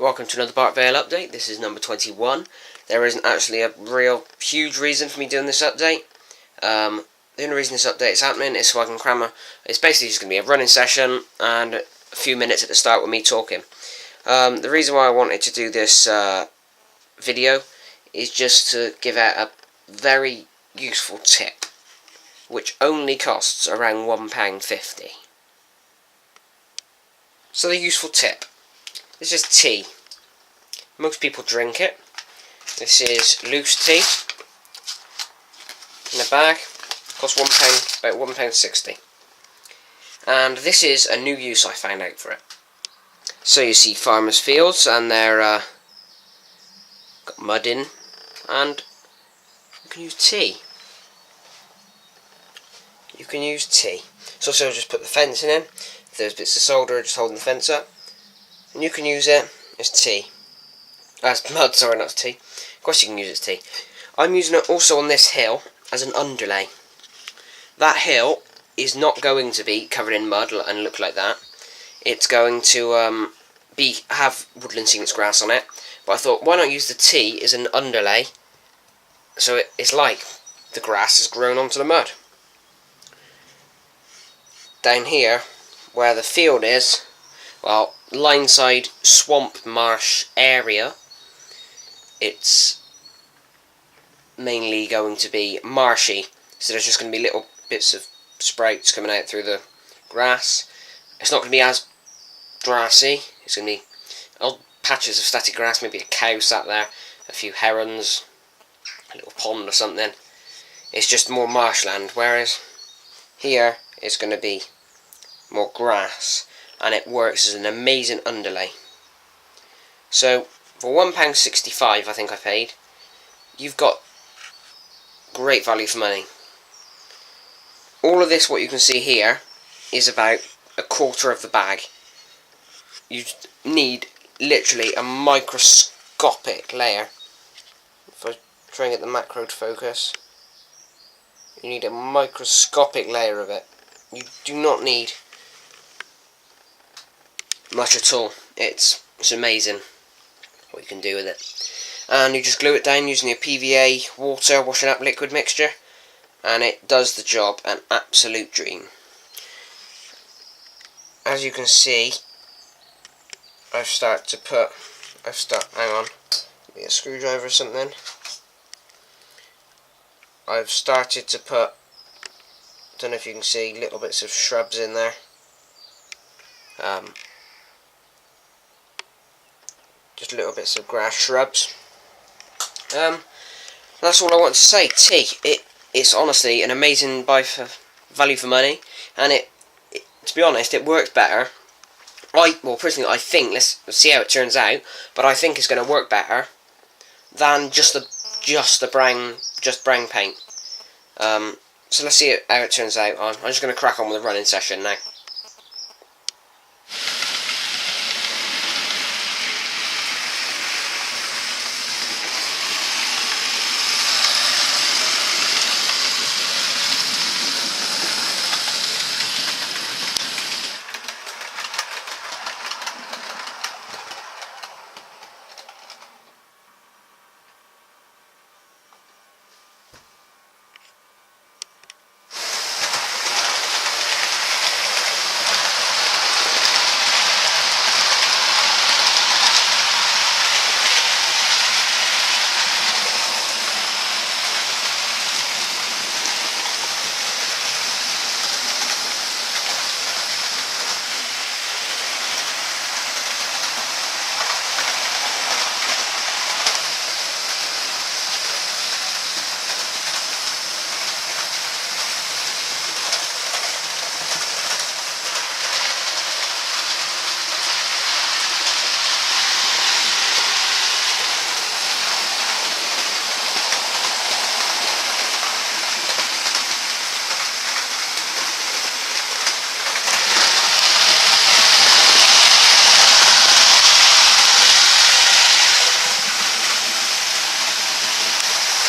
welcome to another Berkvale update. This is number 21. There isn't actually a real huge reason for me doing this update. The only reason this update is happening is so I can it's basically just going to be a running session and a few minutes at the start with me talking. The reason why I wanted to do this video is just to give out a very useful tip, which only costs around £1.50. So the useful tip. This is tea. Most people drink it. This is loose tea in a bag. Costs £1, about £1.60. And this is a new use I found out for it. So you see farmers' fields, and they're got mud in, and you can use tea. You can use tea. So just put the fencing in. If there's bits of solder just holding the fence up, and you can use it as tea. As mud, sorry, not as tea. Of course you can use it as tea. I'm using it also on this hill as an underlay. That hill is not going to be covered in mud and look like that. It's going to have woodland sequence grass on it. But I thought, why not use the tea as an underlay, so it's like the grass has grown onto the mud. Down here, where the field is, well, lineside swamp marsh area, it's mainly going to be marshy, so there's just going to be little bits of sprouts coming out through the grass. It's not going to be as grassy. It's going to be old patches of static grass, maybe a cow sat there, a few herons, a little pond or something. It's just more marshland, whereas here it's going to be more grass, and it works as an amazing underlay. So for £1.65 I think I paid, you've got great value for money. All of this, what you can see here, is about a quarter of the bag. You need literally a microscopic layer. If I try and get the macro to focus, you need a microscopic layer of it. You do not need much at all. It's amazing what you can do with it. And you just glue it down using your PVA water washing up liquid mixture, and it does the job an absolute dream. As you can see, hang on, maybe a screwdriver or something. I've started to put, don't know if you can see, little bits of shrubs in there. Just little bits of grass shrubs. That's all I want to say. Tea. It's honestly an amazing value for money, and to be honest, it works better. Personally, I think, let's see how it turns out, but I think it's going to work better than just brown paint. So let's see how it turns out. I'm just going to crack on with the running session now.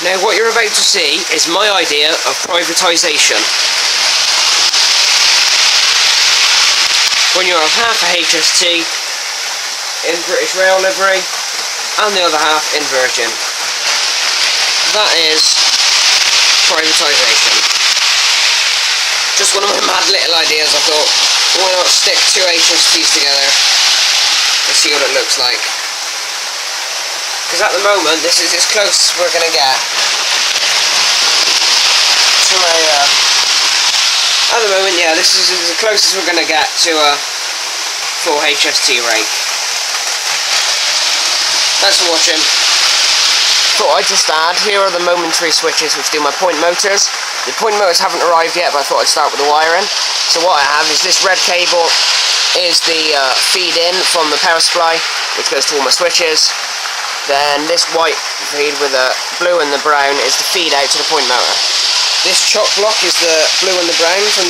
Now what you're about to see is my idea of privatisation. When you have half a HST in British Rail livery, and the other half in Virgin. That is privatisation. Just one of my mad little ideas. I thought, why not stick two HSTs together and see what it looks like? Because at the moment, this is as close as we're going to get to a... at the moment, yeah, this is as close as we're going to get to a full HST rake. Thanks for watching. Thought I'd just add, here are the momentary switches which do my point motors. The point motors haven't arrived yet, but I thought I'd start with the wiring. So what I have is this red cable is the feed in from the power supply, which goes to all my switches. Then this white feed with the blue and the brown is the feed out to the point motor. This chock block is the blue and the brown from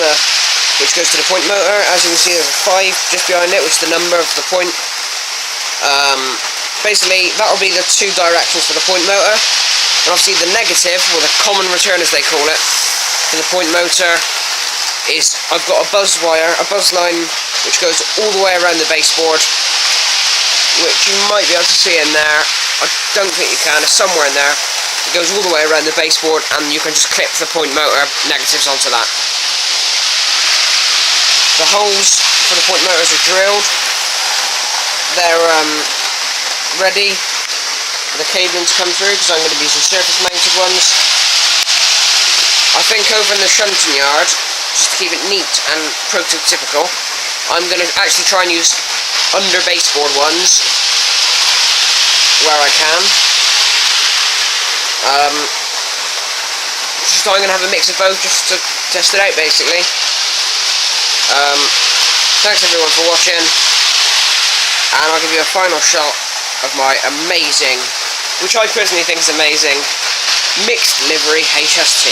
which goes to the point motor. As you can see, there's a 5 just behind it, which is the number of the point. Basically, that'll be the 2 directions for the point motor. And obviously the negative, or the common return as they call it, for the point motor is I've got a buzz line, which goes all the way around the baseboard, which you might be able to see in there. I don't think you can, it's somewhere in there. It goes all the way around the baseboard, and you can just clip the point motor negatives onto that. The holes for the point motors are drilled. They're ready for the cabling to come through, because I'm going to be using surface mounted ones. I think over in the shunting yard, just to keep it neat and prototypical, I'm going to actually try and use under baseboard ones where I can. So I'm going to have a mix of both just to test it out, basically. Thanks everyone for watching, and I'll give you a final shot of my amazing, which I personally think is amazing, mixed livery HST.